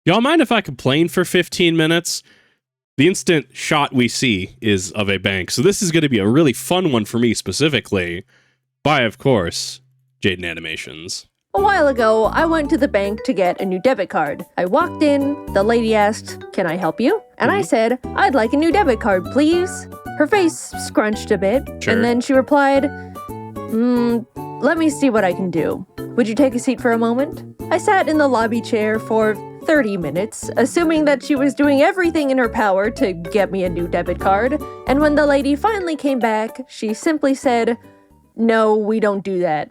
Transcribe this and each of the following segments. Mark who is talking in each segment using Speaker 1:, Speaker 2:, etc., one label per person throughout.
Speaker 1: Y'all mind if I complain for 15 minutes? The instant shot we see is of a bank, so this is going to be a really fun one for me specifically, by, of course, JaidenAnimations.
Speaker 2: A while ago, I went to the bank to get a new debit card. I walked in, the lady asked, "Can I help you?" And I said, "I'd like a new debit card, please." Her face scrunched a bit, and then she replied, "Let me see what I can do. Would you take a seat for a moment?" I sat in the lobby chair for 30 minutes, assuming that she was doing everything in her power to get me a new debit card, and when the lady finally came back, she simply said, "No, we don't do that."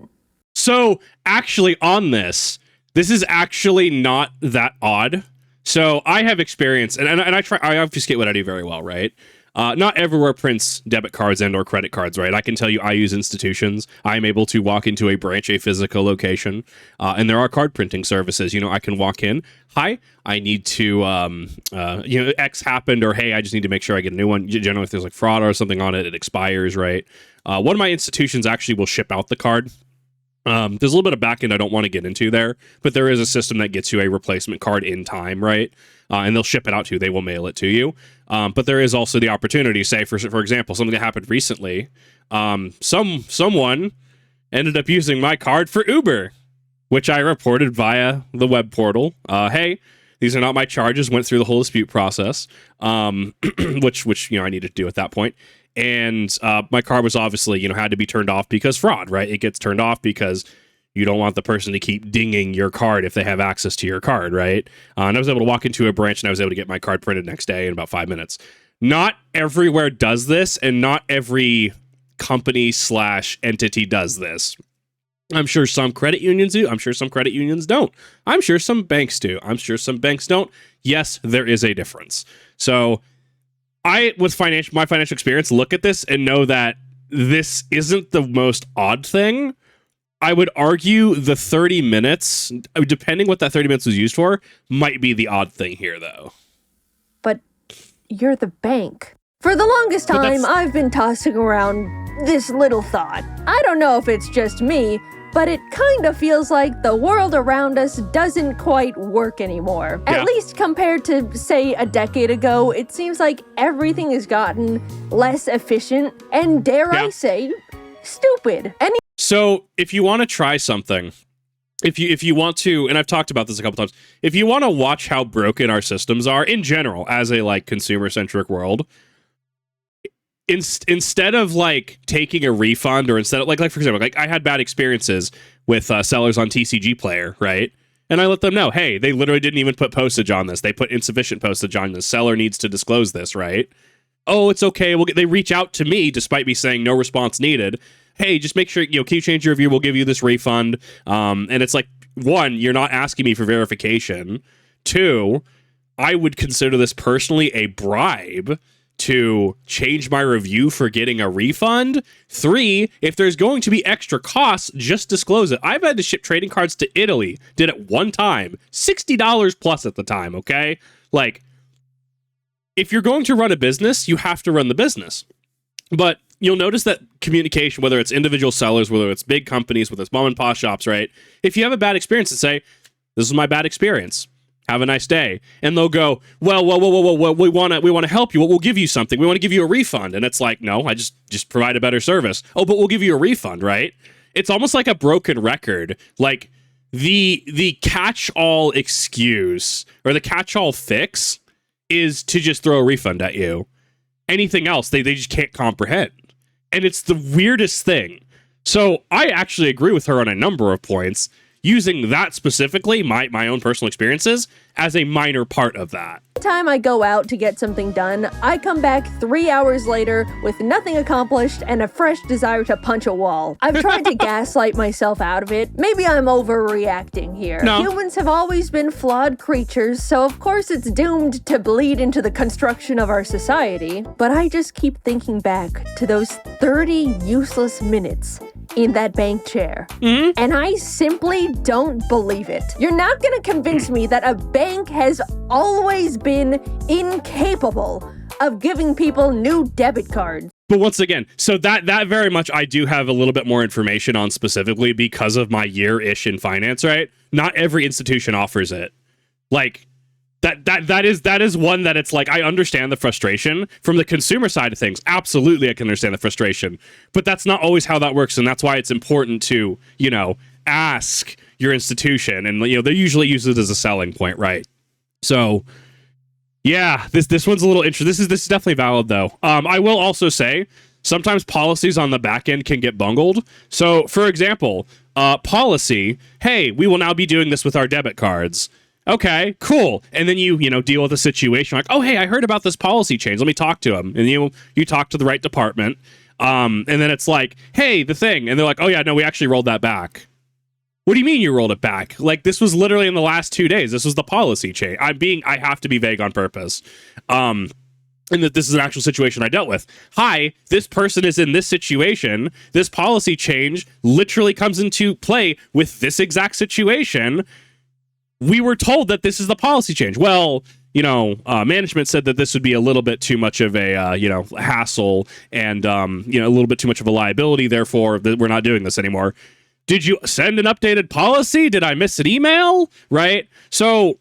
Speaker 1: So, actually, on this is actually not that odd. So, I have experience, and I obfuscate what I do very well, right? Not everywhere prints debit cards and or credit cards, right? I can tell you I use institutions. I'm able to walk into a branch, a physical location, and there are card printing services. You know, I can walk in, "Hi, I need to, X happened," or "Hey, I just need to make sure I get a new one." Generally, if there's like fraud or something on it, it expires, right? One of my institutions actually will ship out the card. There's a little bit of backend I don't want to get into there, but there is a system that gets you a replacement card in time, right? And they'll ship it out to you. They will mail it to you. But there is also the opportunity, say, for example, something that happened recently. Someone ended up using my card for Uber, which I reported via the web portal. Hey, these are not my charges. Went through the whole dispute process, which I needed to do at that point. And my card was obviously, had to be turned off because fraud, right? It gets turned off because you don't want the person to keep dinging your card if they have access to your card, right? And I was able to walk into a branch and I was able to get my card printed next day in about 5 minutes. Not everywhere does this, and not every company/entity does this. I'm sure some credit unions do. I'm sure some credit unions don't. I'm sure some banks do. I'm sure some banks don't. Yes, there is a difference. So I, with my financial experience, look at this and know that this isn't the most odd thing. I would argue the 30 minutes, depending what that 30 minutes was used for, might be the odd thing here, though.
Speaker 2: But you're the bank. For the longest time, I've been tossing around this little thought. I don't know if it's just me, but it kind of feels like the world around us doesn't quite work anymore.
Speaker 1: Yeah.
Speaker 2: At least compared to, say, a decade ago, it seems like everything has gotten less efficient and, dare I say, stupid.
Speaker 1: So if you want to try something, if you want to, and I've talked about this a couple times, if you want to watch how broken our systems are in general as a consumer-centric world, instead of taking a refund, or instead of for example, I had bad experiences with sellers on TCG Player, right? And I let them know, hey, they literally didn't even put postage on this. They put insufficient postage on this. Seller needs to disclose this, right? Oh, it's okay. They reach out to me despite me saying no response needed. Hey, just make sure, can you change your review? We'll give you this refund. And it's one, you're not asking me for verification. Two, I would consider this personally a bribe to change my review for getting a refund. Three, if there's going to be extra costs, just disclose it. I've had to ship trading cards to Italy. Did it one time. $60 plus at the time, okay? If you're going to run a business, you have to run the business. But you'll notice that communication, whether it's individual sellers, whether it's big companies, whether it's mom and pop shops, right? If you have a bad experience, say, "This is my bad experience. Have a nice day." And they'll go, well, we want to help you. We'll give you something. We want to give you a refund. And it's no, I just provide a better service. Oh, but we'll give you a refund, right? It's almost like a broken record. The catch-all excuse or the catch-all fix is to just throw a refund at you. Anything else, they just can't comprehend. And it's the weirdest thing. So I actually agree with her on a number of points, using that specifically, my own personal experiences, as a minor part of that.
Speaker 2: Time I go out to get something done, I come back 3 hours later with nothing accomplished and a fresh desire to punch a wall. I've tried to gaslight myself out of it. Maybe I'm overreacting here.
Speaker 1: No.
Speaker 2: Humans have always been flawed creatures, so of course it's doomed to bleed into the construction of our society. But I just keep thinking back to those 30 useless minutes in that bank chair. And I simply don't believe it. You're not gonna convince me that a bank has always been incapable of giving people new debit cards.
Speaker 1: But once again, so that very much I do have a little bit more information on specifically because of my year-ish in finance, right? Not every institution offers it. That is one that it's like, I understand the frustration from the consumer side of things. Absolutely, I can understand the frustration, but that's not always how that works, and that's why it's important to, you know, ask your institution, and you know, they usually use it as a selling point, right? So, yeah, this one's a little interesting. This is definitely valid though. I will also say sometimes policies on the back end can get bungled. So, for example, policy, hey, we will now be doing this with our debit cards. Okay, cool. And then you know, deal with a situation like, oh, hey, I heard about this policy change. Let me talk to them. And you talk to the right department. And then it's like, hey, the thing. And they're like, oh, yeah, no, we actually rolled that back. What do you mean you rolled it back? Like, this was literally in the last 2 days. This was the policy change. I have to be vague on purpose. And that this is an actual situation I dealt with. Hi, this person is in this situation. This policy change literally comes into play with this exact situation. We were told that this is the policy change. Well, you know, management said that this would be a little bit too much of a, you know, hassle and, you know, a little bit too much of a liability. Therefore, we're not doing this anymore. Did you send an updated policy? Did I miss an email? Right? So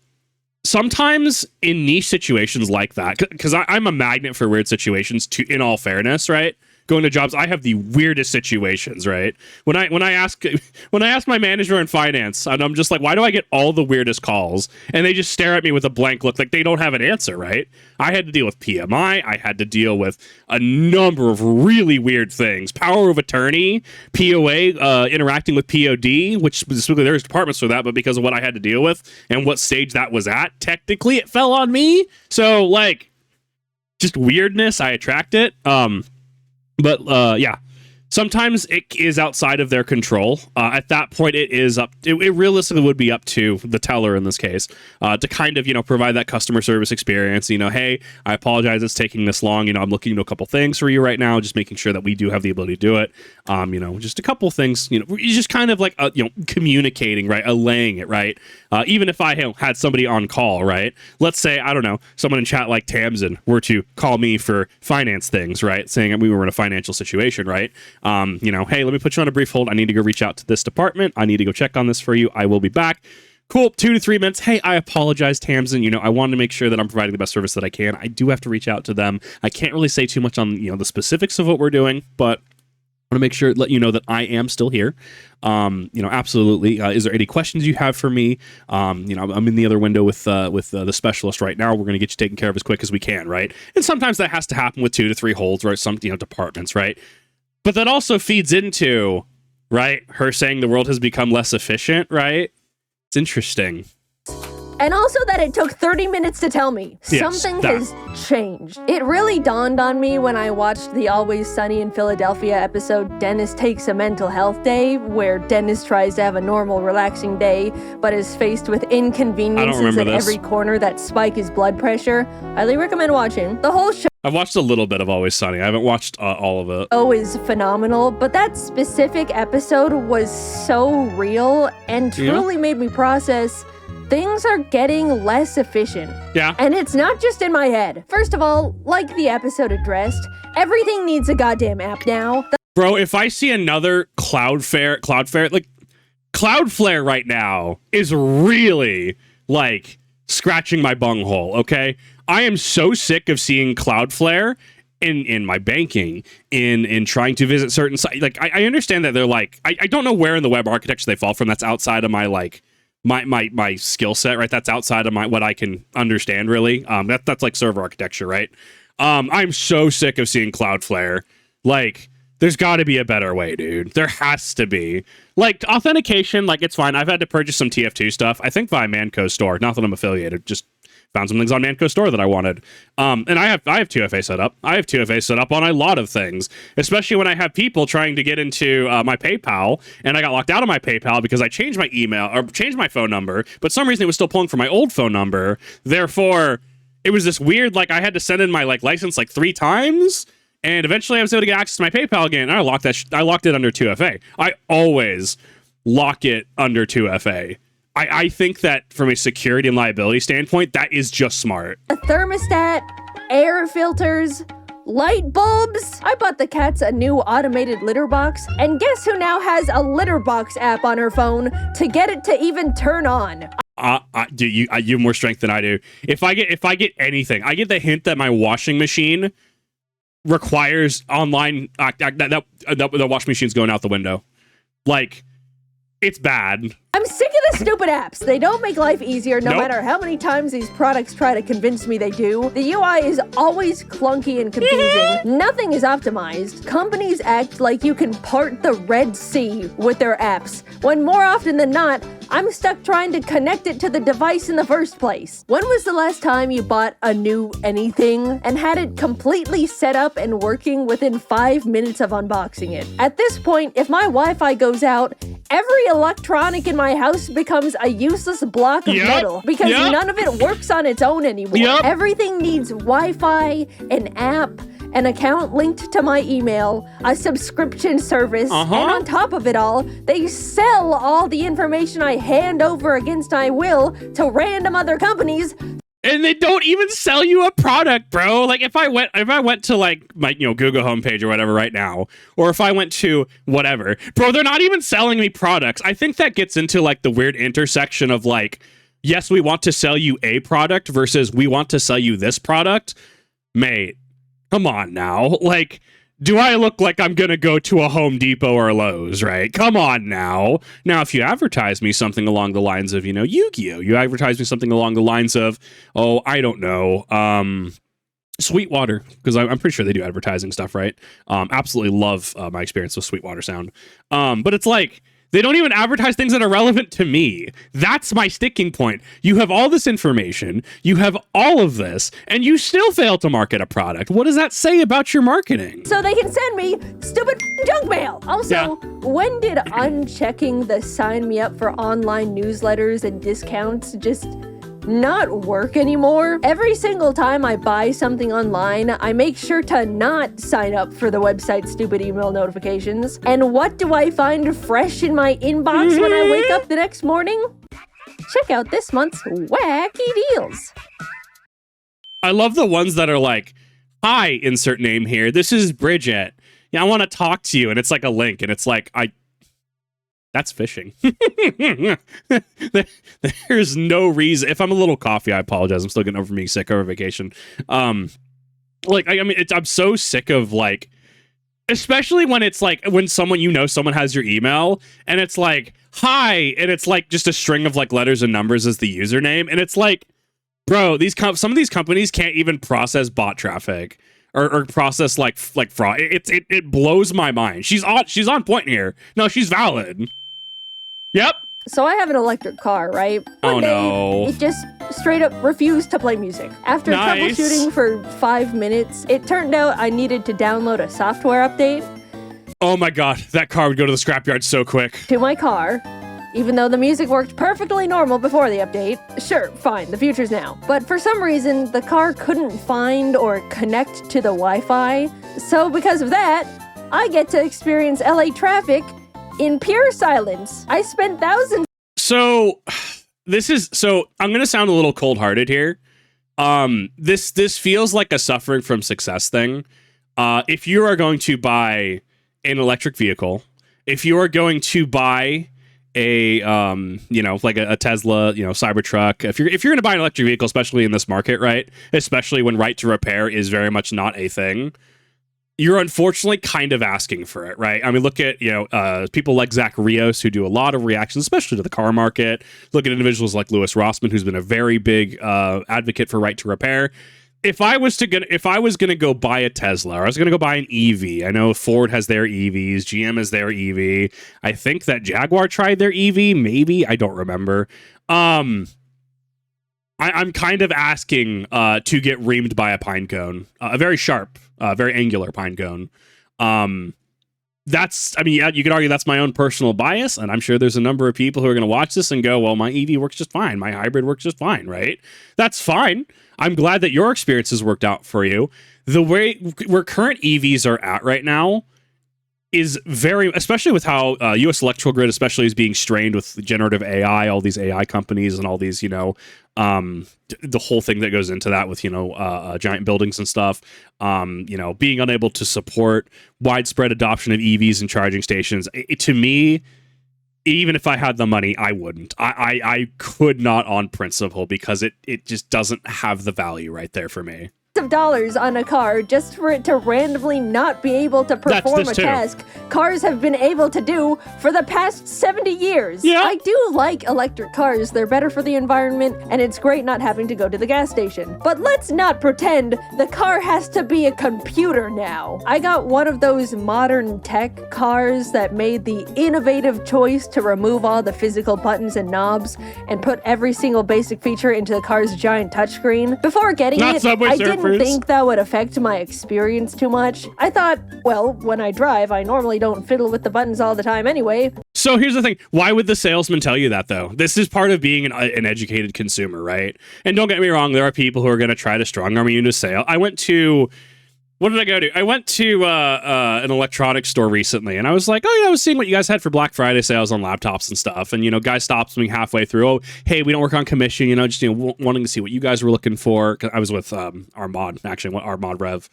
Speaker 1: sometimes in niche situations like that, because I'm a magnet for weird situations, in all fairness, right? Going to jobs, I have the weirdest situations, right? When I ask my manager in finance, and I'm just like, why do I get all the weirdest calls? And they just stare at me with a blank look, like they don't have an answer, right? I had to deal with PMI. I had to deal with a number of really weird things. Power of attorney, POA, interacting with POD, which specifically there's departments for that, but because of what I had to deal with and what stage that was at, technically it fell on me. So like, just weirdness, I attract it. But yeah, sometimes it is outside of their control. At that point, it realistically would be up to the teller in this case to kind of, you know, provide that customer service experience. You know, hey, I apologize it's taking this long. You know, I'm looking into a couple things for you right now, just making sure that we do have the ability to do it. You know, just a couple things. You know, just kind of like you know, communicating, right, allaying it, right. Even if I had somebody on call, right. Let's say, I don't know, someone in chat like Tamsin were to call me for finance things, right, saying we were in a financial situation, right. You know, hey, let me put you on a brief hold. I need to go reach out to this department. I need to go check on this for you. I will be back. Cool. 2 to 3 minutes. Hey, I apologize, Tamsin. You know, I wanted to make sure that I'm providing the best service that I can. I do have to reach out to them. I can't really say too much on, you know, the specifics of what we're doing, but I want to make sure, let you know that I am still here. You know, absolutely. Is there any questions you have for me? You know, I'm in the other window with the specialist right now. We're going to get you taken care of as quick as we can, right? And sometimes that has to happen with 2 to 3 holds, right? Some, you know, departments, right? But that also feeds into, right, her saying the world has become less efficient, right? It's interesting.
Speaker 2: And also that it took 30 minutes to tell me.
Speaker 1: Yes,
Speaker 2: Something has changed. It really dawned on me when I watched the Always Sunny in Philadelphia episode Dennis Takes a Mental Health Day, where Dennis tries to have a normal, relaxing day, but is faced with inconveniences at every corner that spike his blood pressure. Highly recommend watching. The whole show
Speaker 1: I've watched a little bit of Always Sunny. I haven't watched all of it.
Speaker 2: is phenomenal, but that specific episode was so real and truly made me process things are getting less efficient.
Speaker 1: Yeah.
Speaker 2: And it's not just in my head. First of all, like the episode addressed, everything needs a goddamn app now.
Speaker 1: Bro, if I see another Cloudflare, like Cloudflare right now is really like scratching my bunghole, okay? I am so sick of seeing Cloudflare in my banking, in trying to visit certain sites. Like, I understand that they're like, I don't know where in the web architecture they fall from. That's outside of my, like, my skill set, right? That's outside of what I can understand, really. That's like server architecture, right? I'm so sick of seeing Cloudflare. Like, there's got to be a better way, dude. There has to be. Like, authentication, like, it's fine. I've had to purchase some TF2 stuff, I think via Manco Store. Not that I'm affiliated, just found some things on Manco Store that I wanted. And I have 2FA set up. I have 2FA set up on a lot of things, especially when I have people trying to get into my PayPal, and I got locked out of my PayPal because I changed my email, or changed my phone number, but some reason it was still pulling from my old phone number. Therefore, it was this weird, like, I had to send in my, like, license, like, 3 times, and eventually I was able to get access to my PayPal again, and I locked I locked it under 2FA. I always lock it under 2FA. I think that from a security and liability standpoint, that is just smart.
Speaker 2: A thermostat, air filters, light bulbs. I bought the cats a new automated litter box, and guess who now has a litter box app on her phone to get it to even turn on?
Speaker 1: You have more strength than I do. If I get anything, I get the hint that my washing machine requires online. The washing machine's going out the window. Like, it's bad.
Speaker 2: I'm sick of the stupid apps. They don't make life easier no matter how many times these products try to convince me they do. The UI is always clunky and confusing. Nothing is optimized. Companies act like you can part the Red Sea with their apps, when more often than not, I'm stuck trying to connect it to the device in the first place. When was the last time you bought a new anything and had it completely set up and working within 5 minutes of unboxing it? At this point, if my Wi-Fi goes out, every electronic in my house becomes a useless block of metal because none of it works on its own anymore. Everything needs Wi-Fi, an app, an account linked to my email, a subscription service, and on top of it all, they sell all the information I hand over against my will to random other companies.
Speaker 1: And they don't even sell you a product, bro. Like, if I went to like my Google homepage or whatever right now, or if I went to whatever, bro, they're not even selling me products. I think that gets into like the weird intersection of like, yes, we want to sell you a product versus we want to sell you this product. Mate, come on now. Like, do I look like I'm going to go to a Home Depot or Lowe's, right? Come on now. Now, if you advertise me something along the lines of, Yu-Gi-Oh! You advertise me something along the lines of, oh, I don't know, Sweetwater, because I'm pretty sure they do advertising stuff, right? Absolutely love my experience with Sweetwater Sound. But it's like, they don't even advertise things that are relevant to me. That's my sticking point. You have all this information, you have all of this, and you still fail to market a product. What does that say about your marketing?
Speaker 2: So they can send me stupid junk mail. Also, when did unchecking the sign me up for online newsletters and discounts just not work anymore? Every single time I buy something online, I make sure to not sign up for the website's stupid email notifications. And what do I find fresh in my inbox when I wake up the next morning? Check out this month's wacky deals.
Speaker 1: I love the ones that are like, hi, insert name here. This is Bridget. Yeah, I want to talk to you. And it's like a link. And it's like, that's phishing. There's no reason. If I'm a little coffee, I apologize. I'm still getting over being sick over vacation. I'm so sick of like, especially when it's like when someone someone has your email and it's like hi, and it's like just a string of like letters and numbers as the username, and it's like, bro, some of these companies can't even process bot traffic or process like fraud. It blows my mind. She's on point here. No, she's valid. Yep.
Speaker 2: So I have an electric car, right? One day, it just straight up refused to play music. After troubleshooting for 5 minutes, it turned out I needed to download a software update.
Speaker 1: Oh my god, that car would go to the scrapyard so quick.
Speaker 2: To my car, even though the music worked perfectly normal before the update. Sure, fine, the future's now. But for some reason, the car couldn't find or connect to the Wi-Fi. So because of that, I get to experience LA traffic in pure silence. I spent thousands.
Speaker 1: So I'm going to sound a little cold-hearted here. This feels like a suffering from success thing. If you are going to buy an electric vehicle, if you are going to buy a like a Tesla, Cybertruck, if you're going to buy an electric vehicle, especially in this market, right? Especially when right to repair is very much not a thing, you're unfortunately kind of asking for it, right? I mean, look at, people like Zach Rios, who do a lot of reactions, especially to the car market. Look at individuals like Louis Rossman, who's been a very big advocate for right to repair. If I was gonna go buy a Tesla, or I was gonna go buy an EV, I know Ford has their EVs, GM has their EV. I think that Jaguar tried their EV, maybe, I don't remember. I'm kind of asking to get reamed by a pine cone, a very sharp, very angular pine cone. You could argue that's my own personal bias, and I'm sure there's a number of people who are going to watch this and go, well, my EV works just fine. My hybrid works just fine, right? That's fine. I'm glad that your experience has worked out for you. The way where current EVs are at right now is very, especially with how U.S. electrical grid especially is being strained with generative AI, all these AI companies and all these, the whole thing that goes into that with, giant buildings and stuff, being unable to support widespread adoption of EVs and charging stations. To me, even if I had the money, I wouldn't. I could not on principle, because it just doesn't have the value right there for me.
Speaker 2: Of dollars on a car just for it to randomly not be able to perform a task cars have been able to do for the past 70 years.
Speaker 1: Yeah.
Speaker 2: I do like electric cars. They're better for the environment, and it's great not having to go to the gas station. But let's not pretend the car has to be a computer now. I got one of those modern tech cars that made the innovative choice to remove all the physical buttons and knobs and put every single basic feature into the car's giant touchscreen. Before getting it, I didn't think that would affect my experience too much. I thought, well, when I drive, I normally don't fiddle with the buttons all the time anyway.
Speaker 1: So here's the thing. Why would the salesman tell you that, though? This is part of being an educated consumer, right? And don't get me wrong, there are people who are going to try to strong-arm you into a sale. I went to... What did I go to? I went to an electronics store recently, and I was like, oh, yeah, I was seeing what you guys had for Black Friday sales on laptops and stuff. And, guy stops me halfway through. Oh, hey, we don't work on commission, just, wanting to see what you guys were looking for. 'Cause I was with our mod, actually, our mod Rev.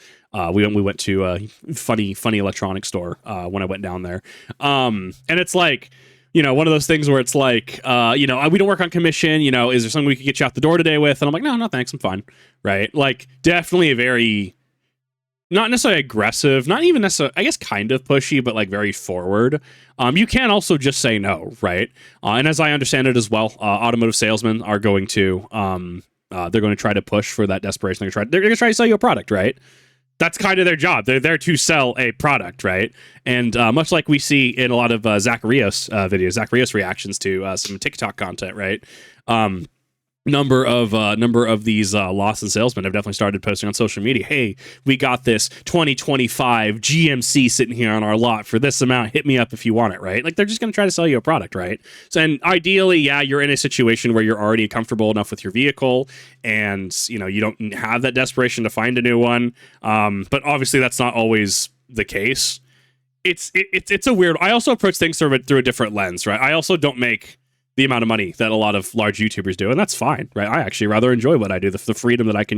Speaker 1: We went to a funny electronics store when I went down there. And it's like, one of those things where it's like, we don't work on commission. Is there something we could get you out the door today with? And I'm like, no, thanks. I'm fine. Right. Like, definitely a very... not necessarily aggressive, not even necessarily, I guess kind of pushy, but like very forward. You can also just say no, right? And as I understand it as well, automotive salesmen are going to, they're going to try to push for that desperation. They're going to try to sell you a product, right? That's kind of their job. They're there to sell a product, right? And much like we see in a lot of Zacharias videos, Zacharias reactions to some TikTok content, right? Number of these Lawson salesmen have definitely started posting on social media. Hey, we got this 2025 GMC sitting here on our lot for this amount. Hit me up if you want it, right? Like, they're just going to try to sell you a product, right? So, and ideally, yeah, you're in a situation where you're already comfortable enough with your vehicle, and you don't have that desperation to find a new one. But obviously, that's not always the case. It's a weird. I also approach things through a different lens, right? I also don't make the amount of money that a lot of large YouTubers do, and that's fine, right? I actually rather enjoy what I do, the freedom that I can,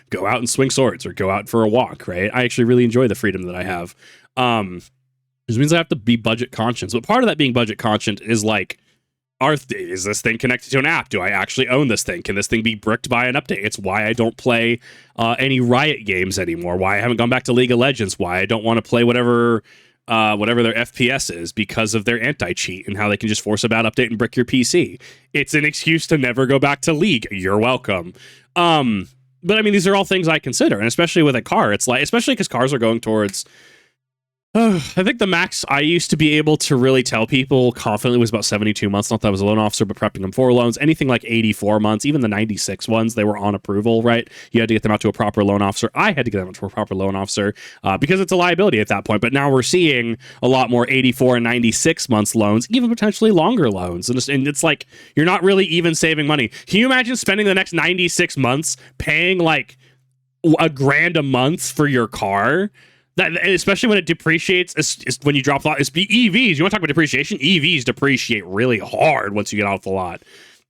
Speaker 1: go out and swing swords or go out for a walk, right? I actually really enjoy the freedom that I have. Which means I have to be budget conscious. But part of that being budget conscious is like, is this thing connected to an app? Do I actually own this thing? Can this thing be bricked by an update? It's why I don't play any Riot games anymore, why I haven't gone back to League of Legends, why I don't want to play whatever their FPS is, because of their anti-cheat and how they can just force a bad update and brick your PC. It's an excuse to never go back to League. You're welcome. But I mean, these are all things I consider, and especially with a car, it's like, especially because cars are going towards... I think the max I used to be able to really tell people confidently was about 72 months. Not that I was a loan officer, but prepping them for loans. Anything like 84 months, even the 96 ones, they were on approval, right? You had to get them out to a proper loan officer. I had to get them out to a proper loan officer because it's a liability at that point. But now we're seeing a lot more 84 and 96 months loans, even potentially longer loans. And it's like, you're not really even saving money. Can you imagine spending the next 96 months paying like $1,000 a month for your car? That, especially when it depreciates, when you drop off, it's EVs. You want to talk about depreciation? EVs depreciate really hard once you get off the lot.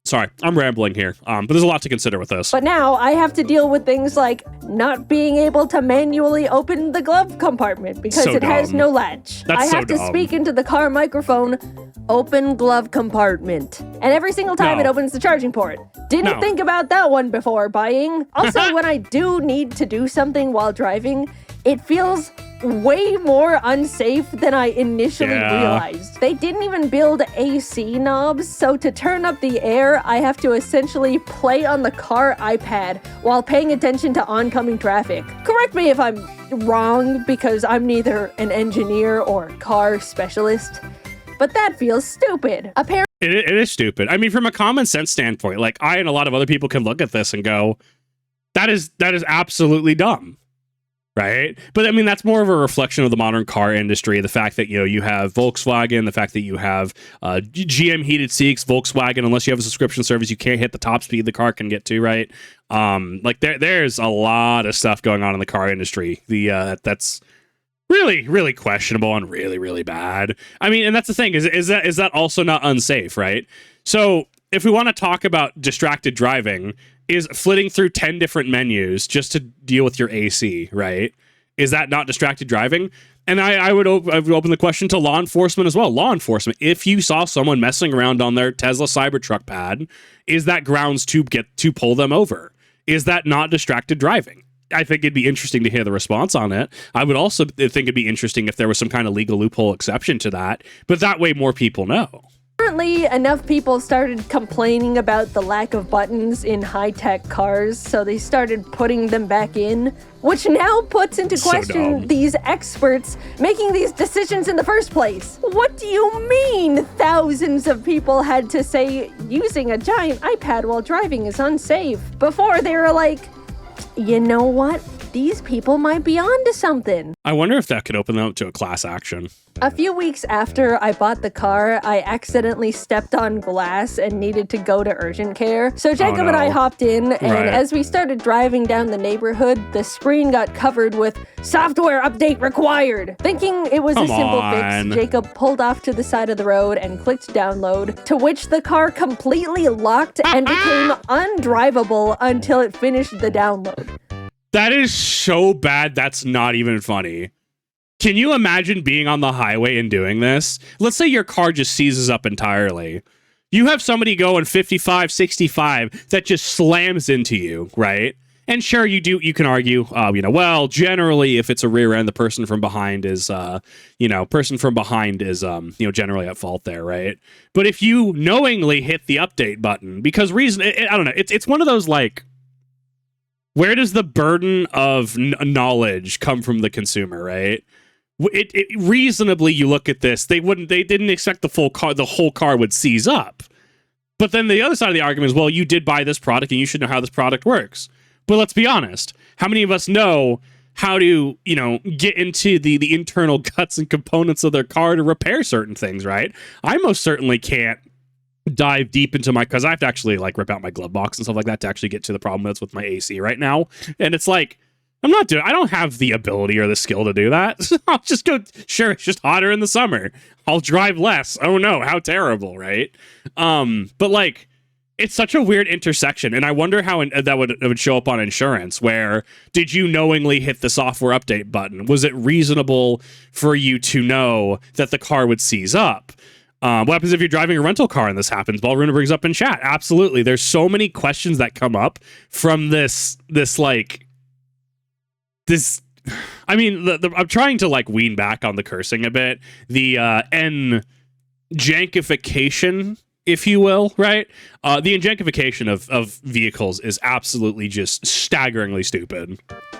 Speaker 1: Sorry, I'm rambling here, but there's a lot to consider with this.
Speaker 2: But now I have to deal with things like not being able to manually open the glove compartment because it has no latch. I have to speak into the car microphone, open glove compartment. And every single time it opens the charging port. Didn't think about that one before buying. Also, when I do need to do something while driving, it feels way more unsafe than I initially realized. They didn't even build AC knobs, so to turn up the air, I have to essentially play on the car iPad while paying attention to oncoming traffic. Correct me if I'm wrong, because I'm neither an engineer or car specialist, but that feels stupid. Apparently,
Speaker 1: it is stupid. I mean, from a common sense standpoint, like, I and a lot of other people can look at this and go, that is absolutely dumb. Right. But I mean, that's more of a reflection of the modern car industry. The fact that, you have Volkswagen, the fact that you have GM heated seats, Volkswagen, unless you have a subscription service, you can't hit the top speed the car can get to. Right. Like there's a lot of stuff going on in the car industry. That's really, really questionable and really, really bad. I mean, and that's the thing is that also not unsafe. Right. So if we want to talk about distracted driving, is flitting through 10 different menus just to deal with your AC, right? Is that not distracted driving? And I would open the question to law enforcement as well. Law enforcement, if you saw someone messing around on their Tesla Cybertruck pad, is that grounds to pull them over? Is that not distracted driving? I think it'd be interesting to hear the response on it. I would also think it'd be interesting if there was some kind of legal loophole exception to that, but that way more people know.
Speaker 2: Apparently, enough people started complaining about the lack of buttons in high-tech cars, so they started putting them back in, which now puts into question these experts making these decisions in the first place. What do you mean thousands of people had to say using a giant iPad while driving is unsafe before they were like, you know what? These people might be onto something.
Speaker 1: I wonder if that could open them up to a class action.
Speaker 2: A few weeks after I bought the car, I accidentally stepped on glass and needed to go to urgent care. So Jacob and I hopped in, and as we started driving down the neighborhood, the screen got covered with software update required. Thinking it was a simple fix, Jacob pulled off to the side of the road and clicked download, to which the car completely locked and became undrivable until it finished the download.
Speaker 1: That is so bad, that's not even funny. Can you imagine being on the highway and doing this? Let's say your car just seizes up entirely. You have somebody going 55, 65 that just slams into you, right? And sure, you can argue, well, generally, if it's a rear end, the person from behind is, generally at fault there, right? But if you knowingly hit the update button, because I don't know, it's one of those, like, where does the burden of knowledge come from the consumer, right? It reasonably, you look at this, they didn't expect the whole car would seize up. But then the other side of the argument is, well, you did buy this product and you should know how this product works. But let's be honest, how many of us know how to, get into the internal guts and components of their car to repair certain things, right? I most certainly can't dive deep into because I have to actually rip out my glove box and stuff like that to actually get to the problem that's with my AC right now. And it's like, I don't have the ability or the skill to do that. I'll just go, sure, it's just hotter in the summer. I'll drive less. Oh no, how terrible, right? But it's such a weird intersection. And I wonder how that would show up on insurance, where did you knowingly hit the software update button? Was it reasonable for you to know that the car would seize up? What happens if you're driving a rental car and this happens? Balruna brings up in chat. Absolutely. There's so many questions that come up from this. I'm trying to wean back on the cursing a bit. The enjankification, if you will, right? The enjankification of vehicles is absolutely just staggeringly stupid.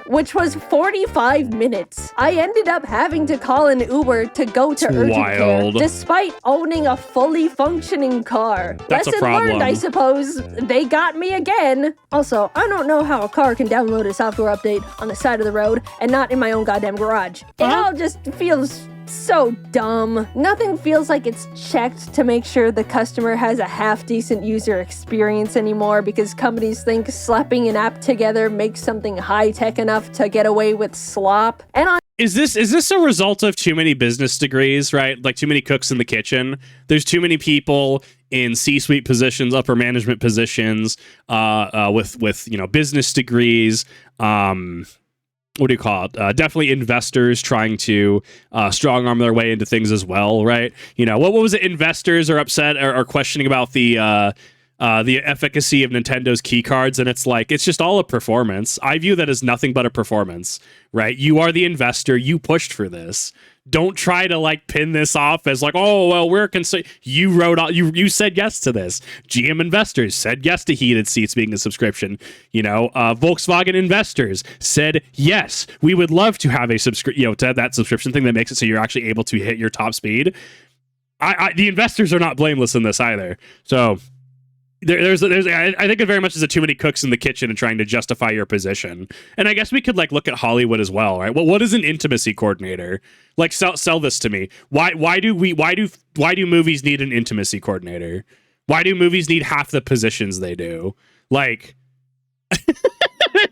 Speaker 2: Which was 45 minutes. I ended up having to call an Uber to go to urgent care, despite owning a fully functioning car.
Speaker 1: That's
Speaker 2: Lesson
Speaker 1: a problem.
Speaker 2: learned, I suppose. They got me again. Also, I don't know how a car can download a software update on the side of the road and not in my own goddamn garage. It all just feels so dumb. Nothing feels like it's checked to make sure the customer has a half-decent user experience anymore, because companies think slapping an app together makes something high-tech enough to get away with slop. And
Speaker 1: Is this a result of too many business degrees, right? Like too many cooks in the kitchen? There's too many people in C-suite positions, upper management positions, with business degrees. What do you call it? Definitely investors trying to strong arm their way into things as well, right? What was it? Investors are upset or questioning about the efficacy of Nintendo's key cards, and it's just all a performance. I view that as nothing but a performance, right? You are the investor. You pushed for this. Don't try to pin this off as oh, well, we're concerned. You wrote out, you said yes to this. GM investors said yes to heated seats being a subscription. Volkswagen investors said yes, we would love to have a to have that subscription thing that makes it so you're actually able to hit your top speed. The investors are not blameless in this either. So there's I think it very much is too many cooks in the kitchen and trying to justify your position. And I guess we could look at Hollywood as well, right? Well, what is an intimacy coordinator? Sell this to me. Why do movies need an intimacy coordinator? Why do movies need half the positions they do?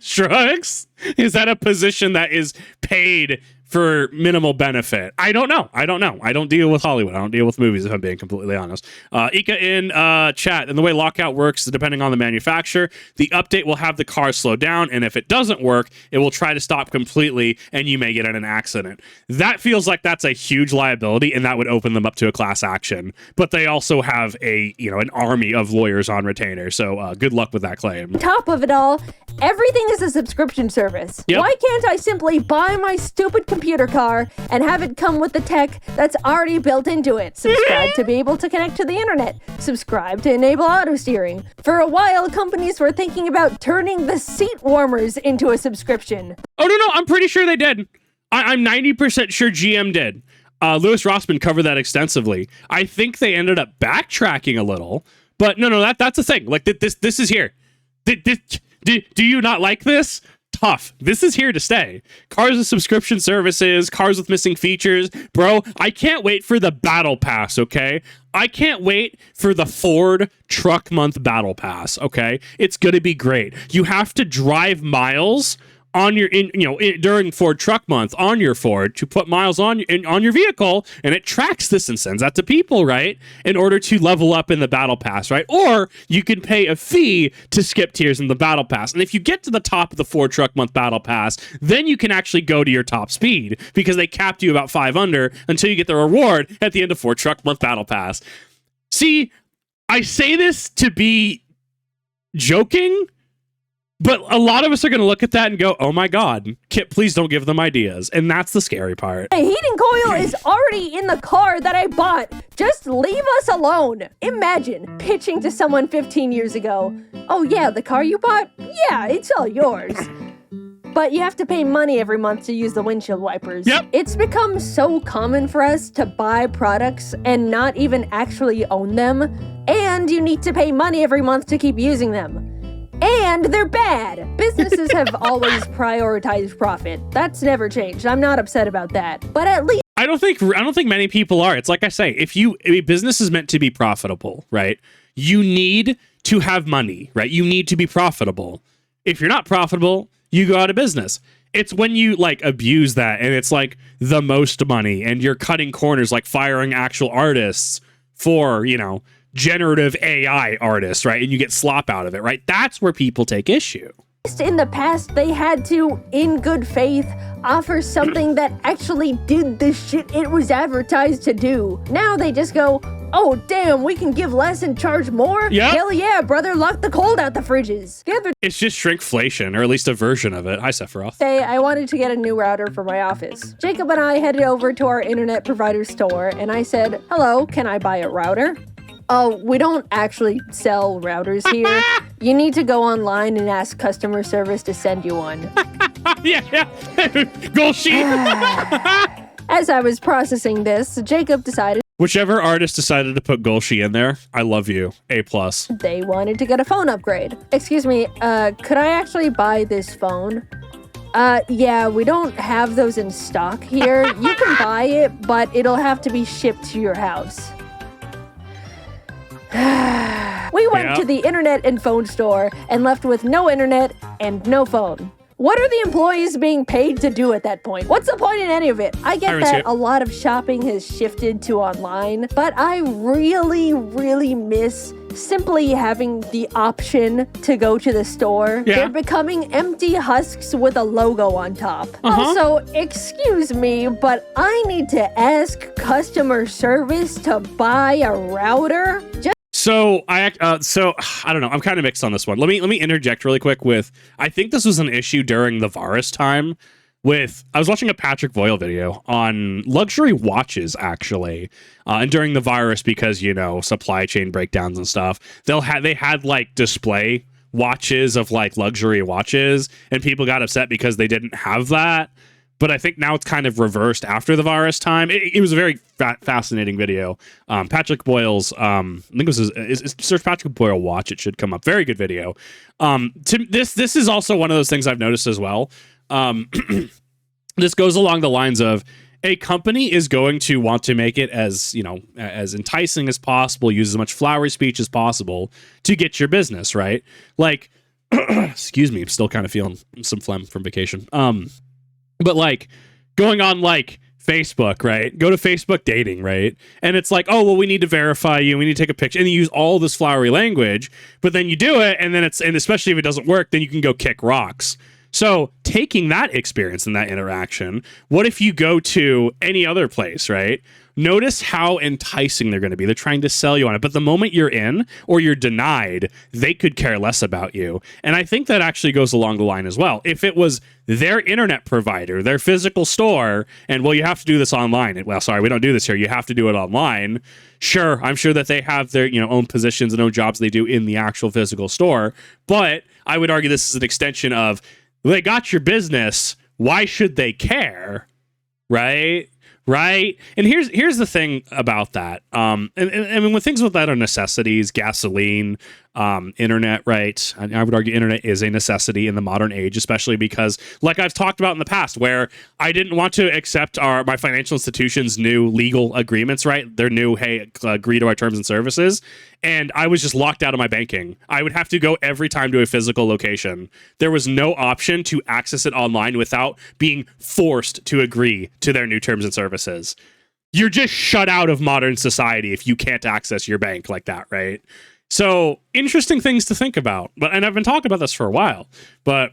Speaker 1: Shrugs? Is that a position that is paid for minimal benefit. I don't know. I don't deal with Hollywood. I don't deal with movies, if I'm being completely honest. Ika in chat, and the way lockout works, depending on the manufacturer, the update will have the car slow down, and if it doesn't work, it will try to stop completely, and you may get in an accident. That feels like that's a huge liability, and that would open them up to a class action. But they also have an army of lawyers on retainer, so good luck with that claim.
Speaker 2: Top of it all, everything is a subscription service.
Speaker 1: Yep.
Speaker 2: Why can't I simply buy my stupid computer car and have it come with the tech that's already built into it? Subscribe to be able to connect to the internet. Subscribe to enable auto steering. For a while, companies were thinking about turning the seat warmers into a subscription.
Speaker 1: Oh, no, I'm pretty sure they did. I'm 90% sure GM did. Louis Rossman covered that extensively. I think they ended up backtracking a little, but no, that's the thing. Like this is here. Do you not like this? Tough. This is here to stay. Cars with subscription services, cars with missing features. Bro, I can't wait for the battle pass, okay? I can't wait for the Ford Truck Month battle pass, okay? It's going to be great. You have to drive miles on your during Ford Truck Month on your Ford to put miles on your vehicle, and it tracks this and sends that to people, right, in order to level up in the battle pass, right? Or you can pay a fee to skip tiers in the battle pass, and if you get to the top of the Ford Truck Month battle pass, then you can actually go to your top speed, because they capped you about 5 under until you get the reward at the end of Ford Truck Month battle pass. See, I say this to be joking, but a lot of us are going to look at that and go, oh my God, Kip, please don't give them ideas. And that's the scary part.
Speaker 2: The heating coil is already in the car that I bought. Just leave us alone. Imagine pitching to someone 15 years ago, oh yeah, the car you bought? Yeah, it's all yours. But you have to pay money every month to use the windshield wipers.
Speaker 1: Yep.
Speaker 2: It's become so common for us to buy products and not even actually own them. And you need to pay money every month to keep using them. And they're bad. Businesses have always prioritized profit. That's never changed. I'm not upset about that. But at least
Speaker 1: I don't think many people are. It's like I say, if a business is meant to be profitable, right? You need to have money, right? You need to be profitable. If you're not profitable, you go out of business. It's when you like abuse that and it's like the most money and you're cutting corners, like firing actual artists for, generative AI artists, right? And you get slop out of it, right? That's where people take issue.
Speaker 2: in the past, they had to, in good faith, offer something that actually did the shit it was advertised to do. Now they just go, oh, damn, we can give less and charge more?
Speaker 1: Yep.
Speaker 2: Hell yeah, brother, lock the cold out the fridges. The other
Speaker 1: It's just shrinkflation, or at least a version of it. Hi, Sephiroth.
Speaker 2: day, I wanted to get a new router for my office. Jacob and I headed over to our internet provider store, and I said, hello, can I buy a router? Oh, we don't actually sell routers here. You need to go online and ask customer service to send you one.
Speaker 1: yeah. Goal sheet.
Speaker 2: As I was processing this, Jacob decided
Speaker 1: Whichever artist decided to put Golshi in there, I love you. A+.
Speaker 2: they wanted to get a phone upgrade. Excuse me, could I actually buy this phone? Yeah, we don't have those in stock here. You can buy it, but it'll have to be shipped to your house. We went to the internet and phone store and left with no internet and no phone. What are the employees being paid to do at that point? What's the point in any of it? I get that a lot of shopping has shifted to online, but I really, really miss simply having the option to go to the store.
Speaker 1: Yeah.
Speaker 2: They're becoming empty husks with a logo on top. Also, excuse me, but I need to ask customer service to buy a router?
Speaker 1: So I don't know. I'm kind of mixed on this one. Let me interject really quick with, I think this was an issue during the virus time with, I was watching a Patrick Boyle video on luxury watches actually. And during the virus, because, you know, supply chain breakdowns and stuff, they had like display watches of like luxury watches and people got upset because they didn't have that. But I think now it's kind of reversed after the virus time. It was a very fascinating video. Patrick Boyle's, I think it was search Patrick Boyle watch. It should come up. Very good video. This is also one of those things I've noticed as well. This goes along the lines of a company is going to want to make it as, you know, as enticing as possible, use as much flowery speech as possible to get your business, right? Like, excuse me, I'm still kind of feeling some phlegm from vacation. But like, going on like Facebook, right? Go to Facebook dating, right? And it's like, oh, well, we need to verify you. We need to take a picture. And you use all this flowery language, but then you do it. And then and especially if it doesn't work, then you can go kick rocks. So taking that experience and that interaction, what if you go to any other place, right? Notice how enticing they're going to be. They're trying to sell you on it. But the moment you're in or you're denied, they could care less about you. And I think that actually goes along the line as well. If it was their internet provider, their physical store, and well, you have to do this online. Well, sorry, we don't do this here. You have to do it online. Sure, I'm sure that they have their own positions and own jobs they do in the actual physical store. But I would argue this is an extension of they got your business. Why should they care? Right? Right. And here's the thing about that. And I mean, when things like that are necessities, gasoline, internet, right? I would argue internet is a necessity in the modern age, especially because, like I've talked about in the past, where I didn't want to accept my financial institution's new legal agreements, right? Their new, hey, agree to our terms and services. And I was just locked out of my banking. I would have to go every time to a physical location. There was no option to access it online without being forced to agree to their new terms and services. You're just shut out of modern society if you can't access your bank like that, right? So interesting things to think about. And I've been talking about this for a while, but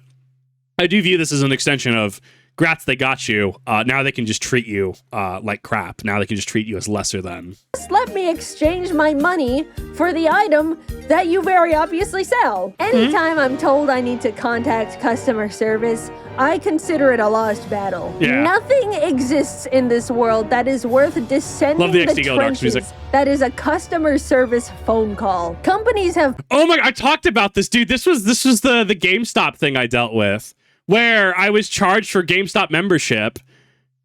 Speaker 1: I do view this as an extension of grats, they got you. Now they can just treat you like crap. Now they can just treat you as lesser than.
Speaker 2: Just let me exchange my money for the item that you very obviously sell. Anytime I'm told I need to contact customer service, I consider it a lost battle.
Speaker 1: Yeah.
Speaker 2: Nothing exists in this world that is worth descending
Speaker 1: Love the
Speaker 2: the
Speaker 1: XD Docs music.
Speaker 2: trenches. That is a customer service phone call. Companies have...
Speaker 1: Oh my, I talked about this, dude. This was the GameStop thing I dealt with, where I was charged for GameStop membership,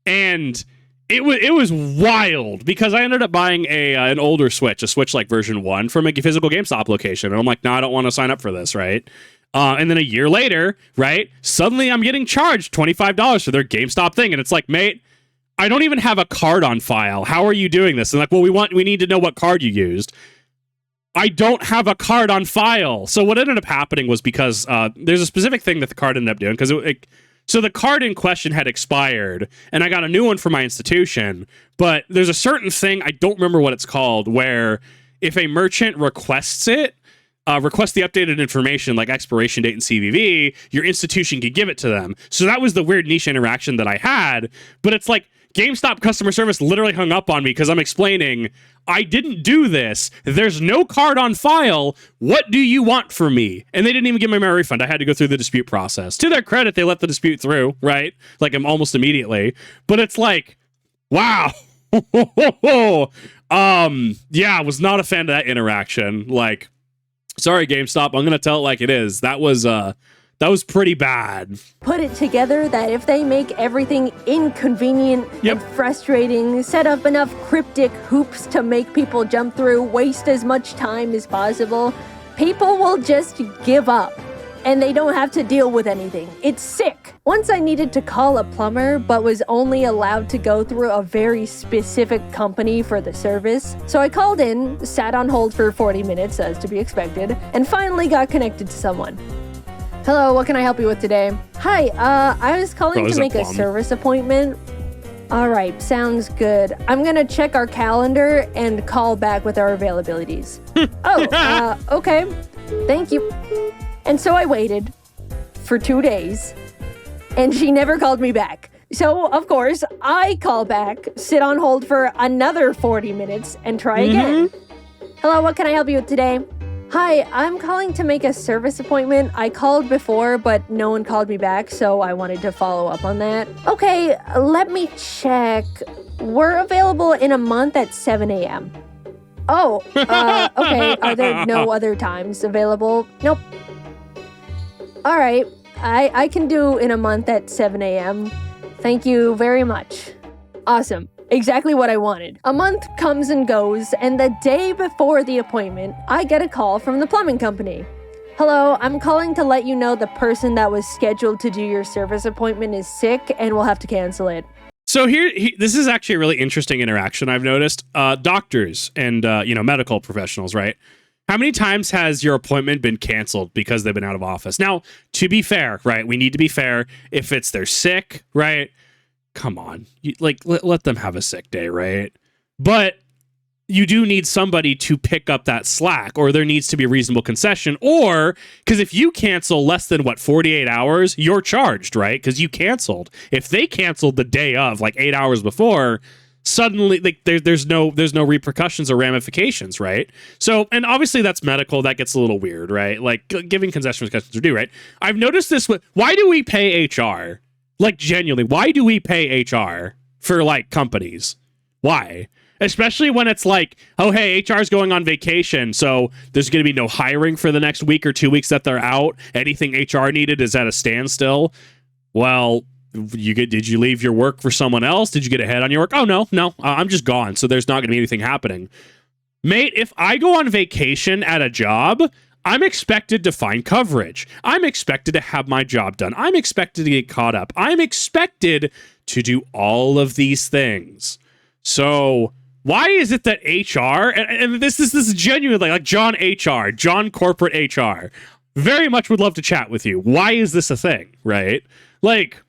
Speaker 1: and it was wild because I ended up buying an older Switch, a Switch like version 1 from a physical GameStop location. And I'm like, no, I don't want to sign up for this, right? And then a year later, right, suddenly I'm getting charged $25 for their GameStop thing. And it's like, mate, I don't even have a card on file. How are you doing this? And like, well, we need to know what card you used. I don't have a card on file. So what ended up happening was because there's a specific thing that the card ended up doing. Because so the card in question had expired, and I got a new one for my institution. But there's a certain thing, I don't remember what it's called, where if a merchant requests it, request the updated information like expiration date and CVV, your institution could give it to them. So that was the weird niche interaction that I had. But it's like GameStop customer service literally hung up on me because I'm explaining, I didn't do this. There's no card on file. What do you want from me? And they didn't even give me my refund. I had to go through the dispute process. To their credit, they let the dispute through, right? Like almost immediately. But it's like, wow. Yeah, I was not a fan of that interaction. Like, sorry, GameStop, I'm going to tell it like it is. That was pretty bad.
Speaker 2: Put it together that if they make everything inconvenient and frustrating, set up enough cryptic hoops to make people jump through, waste as much time as possible, people will just give up. And they don't have to deal with anything. It's sick. Once I needed to call a plumber, but was only allowed to go through a very specific company for the service. So I called in, sat on hold for 40 minutes, as to be expected, and finally got connected to someone. Hello, what can I help you with today? Hi, I was calling to make a service appointment. All right, sounds good. I'm gonna check our calendar and call back with our availabilities. Okay. Thank you. And so I waited for 2 days, and she never called me back. So, of course, I call back, sit on hold for another 40 minutes, and try again. Hello, what can I help you with today? Hi, I'm calling to make a service appointment. I called before, but no one called me back, so I wanted to follow up on that. Okay, let me check. We're available in a month at 7 a.m. Oh, okay. Are there no other times available? Nope. All right, I can do in a month at 7 a.m. Thank you very much. Awesome. Exactly what I wanted. A month comes and goes, and the day before the appointment, I get a call from the plumbing company. Hello, I'm calling to let you know the person that was scheduled to do your service appointment is sick and we'll have to cancel it.
Speaker 1: So this is actually a really interesting interaction I've noticed. Doctors and medical professionals, right? How many times has your appointment been canceled because they've been out of office? Now, to be fair, right? We need to be fair. If they're sick, right? come on. Let them have a sick day, right? But you do need somebody to pick up that slack, or there needs to be a reasonable concession, or because if you cancel less than 48 hours, you're charged, right? Because you canceled. If they canceled the day of, like 8 hours before, suddenly like there's no repercussions or ramifications, right? So, and obviously that's medical, that gets a little weird, right? Like giving concessions are due, right? I've noticed this with, why do we pay HR? Like genuinely, why do we pay HR for like companies? Why? Especially when it's like, oh, hey, HR is going on vacation, so there's going to be no hiring for the next week or 2 weeks that they're out. Anything HR needed is at a standstill. Well, did you leave your work for someone else? Did you get ahead on your work? Oh, no, I'm just gone, so there's not going to be anything happening. Mate, if I go on vacation at a job, I'm expected to find coverage. I'm expected to have my job done. I'm expected to get caught up. I'm expected to do all of these things. So why is it that HR, and this is genuinely like John HR, John Corporate HR, very much would love to chat with you. Why is this a thing, right? Like,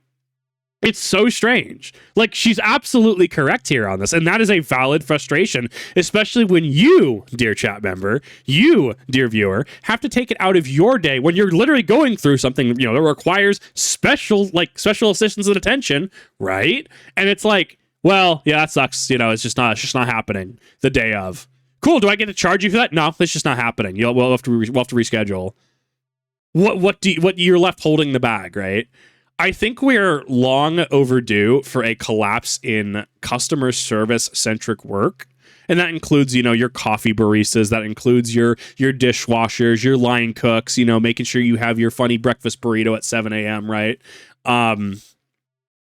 Speaker 1: it's so strange. Like, she's absolutely correct here on this, and that is a valid frustration, especially when you, dear chat member, you, dear viewer, have to take it out of your day when you're literally going through something, that requires special assistance and attention, right? And it's like, well, yeah, that sucks. It's just not happening the day of. Cool. Do I get to charge you for that? No, it's just not happening. We'll have to reschedule. What you're left holding the bag, right? I think we're long overdue for a collapse in customer service centric work. And that includes, your coffee baristas, that includes your dishwashers, your line cooks, making sure you have your funny breakfast burrito at 7 a.m., right?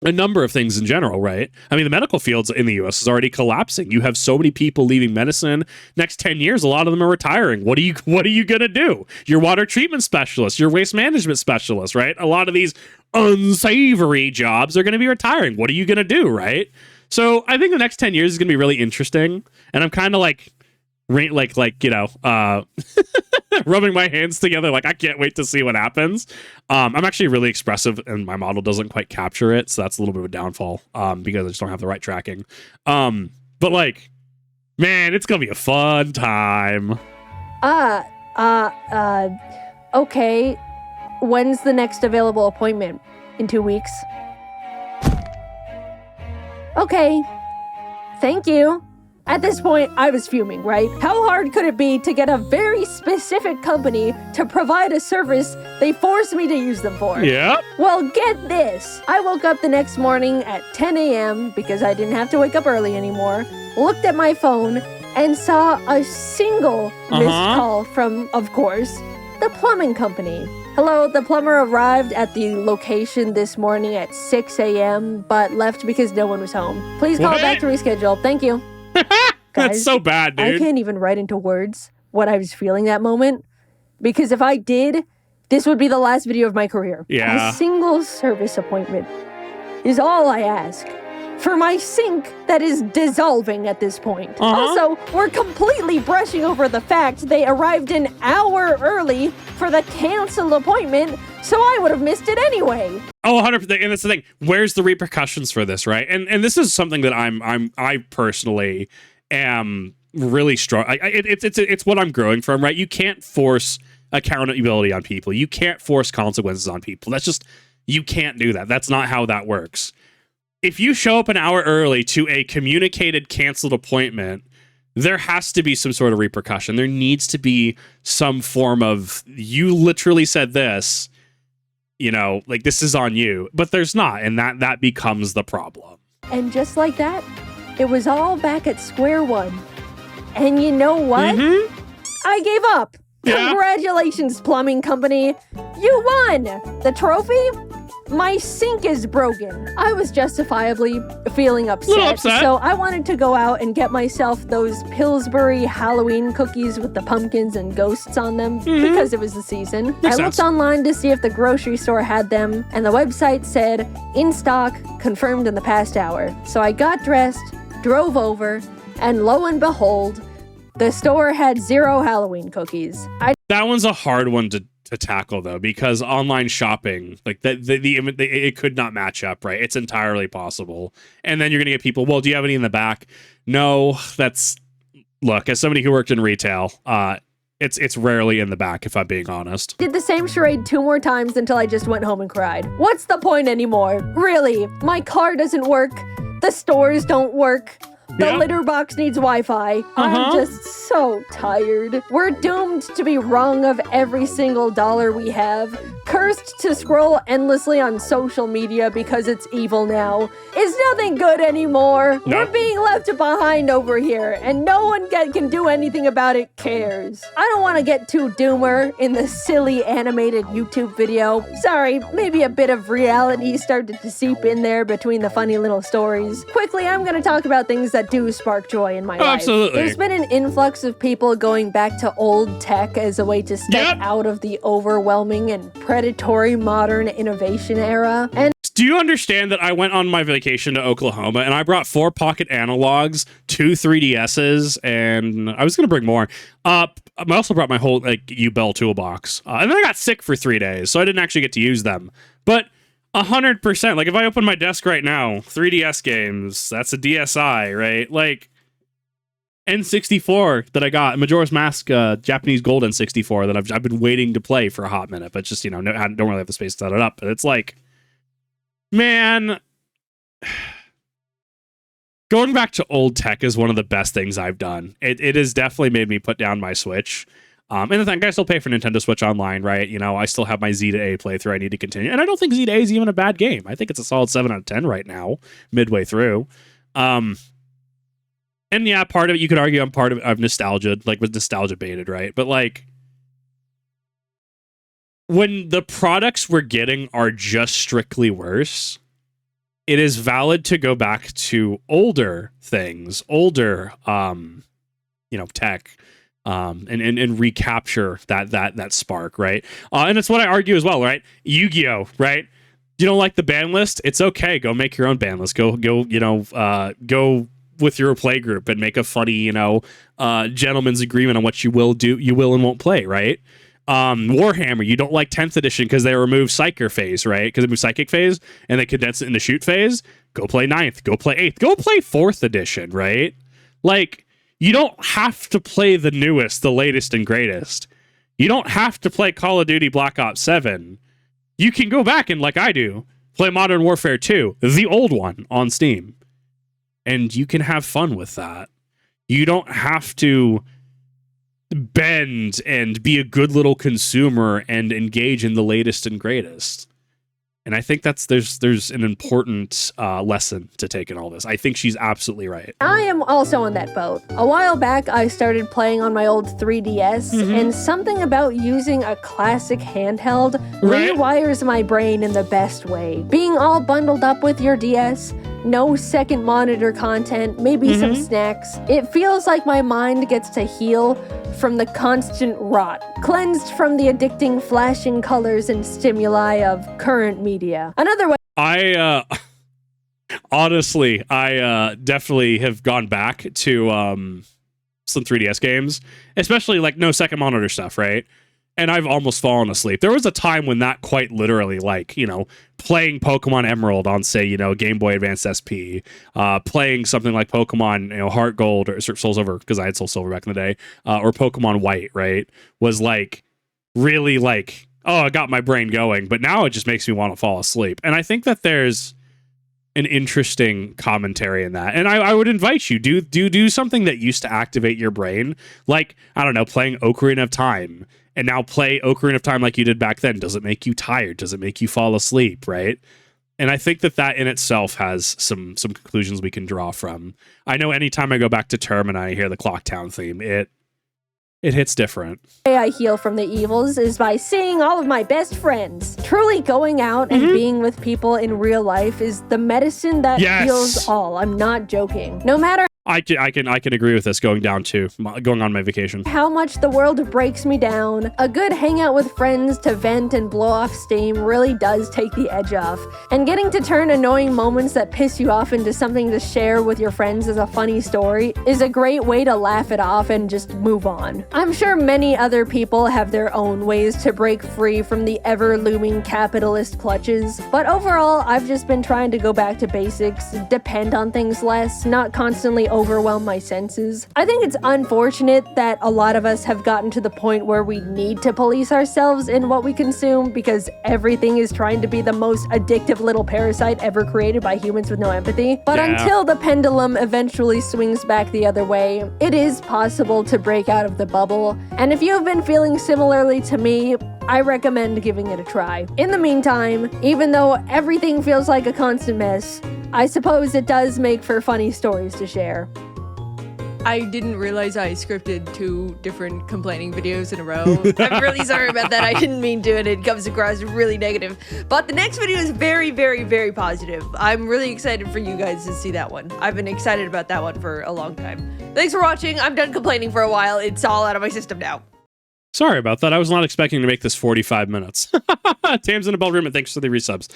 Speaker 1: A number of things in general, right? I mean, the medical fields in the U.S. is already collapsing. You have so many people leaving medicine. Next 10 years, a lot of them are retiring. What are you going to do? Your water treatment specialist, your waste management specialist, right? A lot of these unsavory jobs are going to be retiring. What are you going to do, right? So I think the next 10 years is going to be really interesting. And I'm kind of rubbing my hands together, like I can't wait to see what happens. I'm actually really expressive and my model doesn't quite capture it, so that's a little bit of a downfall because I just don't have the right tracking. But like, man, it's gonna be a fun time.
Speaker 2: Okay. When's the next available appointment? In 2 weeks? Okay. Thank you. At this point, I was fuming, right? How hard could it be to get a very specific company to provide a service they forced me to use them for?
Speaker 1: Yeah.
Speaker 2: Well, get this. I woke up the next morning at 10 a.m. because I didn't have to wake up early anymore, looked at my phone, and saw a single missed call from, of course, the plumbing company. Hello, the plumber arrived at the location this morning at 6 a.m., but left because no one was home. Please call back to reschedule. Thank you.
Speaker 1: That's so bad, dude.
Speaker 2: I can't even write into words what I was feeling that moment, because if I did, this would be the last video of my career.
Speaker 1: Yeah.
Speaker 2: A single service appointment is all I ask for my sink that is dissolving at this point. Also, we're completely brushing over the fact they arrived an hour early for the canceled appointment, so I would have missed it anyway.
Speaker 1: Oh, 100%. And that's the thing. Where's the repercussions for this, right? And this is something that I personally am really strong. It's what I'm growing from, right? You can't force accountability on people. You can't force consequences on people. You can't do that. That's not how that works. If you show up an hour early to a communicated canceled appointment, there has to be some sort of repercussion. There needs to be some form of, you literally said this, like this is on you, but there's not. And that becomes the problem.
Speaker 2: And just like that, it was all back at square one. And you know what? I gave up.
Speaker 1: Yeah.
Speaker 2: Congratulations, plumbing company. You won the trophy. My sink is broken. I was justifiably feeling upset, so I wanted to go out and get myself those Pillsbury Halloween cookies with the pumpkins and ghosts on them because it was the season. I looked online to see if the grocery store had them, and the website said, in stock, confirmed in the past hour. So I got dressed, drove over, and lo and behold, the store had 0 Halloween cookies.
Speaker 1: That one's a hard one to to tackle though, because online shopping, like it could not match up, right? It's entirely possible. And then you're gonna get people, well, do you have any in the back? No, look, as somebody who worked in retail, it's rarely in the back, if I'm being honest.
Speaker 2: Did the same charade 2 more times until I just went home and cried. What's the point anymore? Really, my car doesn't work, the stores don't work, the litter box needs Wi-Fi. I'm just so tired. We're doomed to be wrung of every single dollar we have, cursed to scroll endlessly on social media because it's evil now. It's nothing good anymore.
Speaker 1: Nope.
Speaker 2: We're being left behind over here, and no one can do anything about it cares. I don't want to get too doomer in the silly animated YouTube video. Sorry, maybe a bit of reality started to seep in there between the funny little stories. Quickly, I'm going to talk about things that do spark joy in my life.
Speaker 1: Absolutely.
Speaker 2: There's been an influx of people going back to old tech as a way to step out of the overwhelming and predatory modern innovation era. And
Speaker 1: do you understand that I went on my vacation to Oklahoma and I brought 4 pocket analogs, 2 3DSs, and I was going to bring more. I also brought my whole U-Bell toolbox. And then I got sick for 3 days, so I didn't actually get to use them. But 100%, like if I open my desk right now, 3DS games, that's a DSi, right? Like N64 that I got, Majora's Mask, Japanese Gold N64 that I've been waiting to play for a hot minute, but just, I don't really have the space to set it up. But it's like, man, going back to old tech is one of the best things I've done. It has definitely made me put down my Switch. And the thing, I still pay for Nintendo Switch Online, right? I still have my Z to A playthrough I need to continue. And I don't think Z to A is even a bad game. I think it's a solid 7 out of 10 right now, midway through. And yeah, part of it, you could argue I'm part of nostalgia, was nostalgia baited, right? But when the products we're getting are just strictly worse, it is valid to go back to older things, older, tech, and recapture that spark, right? And it's what I argue as well, right? Yu-Gi-Oh, right? You don't like the ban list? It's okay. Go make your own ban list. Go with your play group and make a funny, gentleman's agreement on what you will and won't play, right? Warhammer, you don't like 10th edition because they removed Psyker phase, right? Because they moved Psychic phase and they condensed it into Shoot phase. Go play 9th, go play 8th, go play 4th edition, right? You don't have to play the newest, the latest, and greatest. You don't have to play Call of Duty Black Ops 7. You can go back and, like I do, play Modern Warfare 2, the old one, on Steam. And you can have fun with that. You don't have to bend and be a good little consumer and engage in the latest and greatest. And I think there's an important lesson to take in all this. I think she's absolutely right.
Speaker 2: I am also on that boat. A while back, I started playing on my old 3DS, and something about using a classic handheld rewires my brain in the best way. Being all bundled up with your DS, no second monitor content, maybe some snacks. It feels like my mind gets to heal from the constant rot, cleansed from the addicting flashing colors and stimuli of current media. Another way
Speaker 1: honestly, I definitely have gone back to some 3DS games, especially no second monitor stuff, right? And I've almost fallen asleep. There was a time when that quite literally, playing Pokemon Emerald on, say, Game Boy Advance SP, playing something like Pokemon, Heart Gold or Soul Silver, because I had Soul Silver back in the day, or Pokemon White, right? Was really oh, I got my brain going. But now it just makes me want to fall asleep. And I think that there's an interesting commentary in that. And I would invite you, do something that used to activate your brain. I don't know, playing Ocarina of Time. And now play Ocarina of Time like you did back then. Does it make you tired? Does it make you fall asleep, right? And I think that in itself has some conclusions we can draw from. I know anytime I go back to Term and I hear the Clock Town theme, it hits different.
Speaker 2: The way I heal from the evils is by seeing all of my best friends. Truly going out and being with people in real life is the medicine that heals all. I'm not joking. No matter
Speaker 1: I can agree with this going on my vacation.
Speaker 2: How much the world breaks me down. A good hangout with friends to vent and blow off steam really does take the edge off. And getting to turn annoying moments that piss you off into something to share with your friends as a funny story is a great way to laugh it off and just move on. I'm sure many other people have their own ways to break free from the ever-looming capitalist clutches, but overall, I've just been trying to go back to basics, depend on things less, not constantly overwhelm my senses. I think it's unfortunate that a lot of us have gotten to the point where we need to police ourselves in what we consume because everything is trying to be the most addictive little parasite ever created by humans with no empathy. But until the pendulum eventually swings back the other way, it is possible to break out of the bubble. And if you've been feeling similarly to me, I recommend giving it a try. In the meantime, even though everything feels like a constant mess, I suppose it does make for funny stories to share.
Speaker 3: I didn't realize I scripted 2 different complaining videos in a row. I'm really sorry about that. I didn't mean to, and it comes across really negative. But the next video is very, very, very positive. I'm really excited for you guys to see that one. I've been excited about that one for a long time. Thanks for watching. I'm done complaining for a while. It's all out of my system now.
Speaker 1: Sorry about that. I was not expecting to make this 45 minutes. Tam's in a bell room, and thanks for the resubs.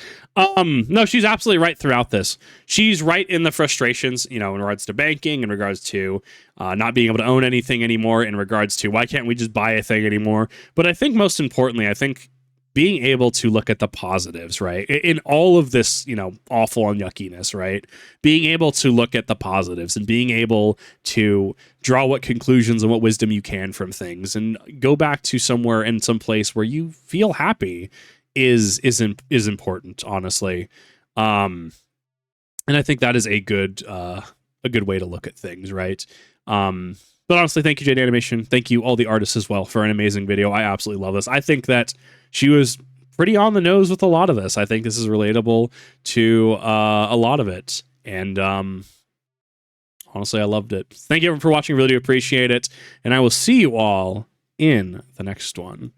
Speaker 1: No, she's absolutely right throughout this. She's right in the frustrations, in regards to banking, in regards to not being able to own anything anymore, in regards to why can't we just buy a thing anymore. But I think most importantly, I think being able to look at the positives, right? In all of this, awful and yuckiness, right? Being able to look at the positives and being able to draw what conclusions and what wisdom you can from things and go back to somewhere and some place where you feel happy is important, honestly. And I think that is a good way to look at things, right? But honestly, thank you, JaidenAnimations. Thank you, all the artists as well, for an amazing video. I absolutely love this. I think that she was pretty on the nose with a lot of this. I think this is relatable to a lot of it. And honestly, I loved it. Thank you everyone for watching. Really do appreciate it. And I will see you all in the next one.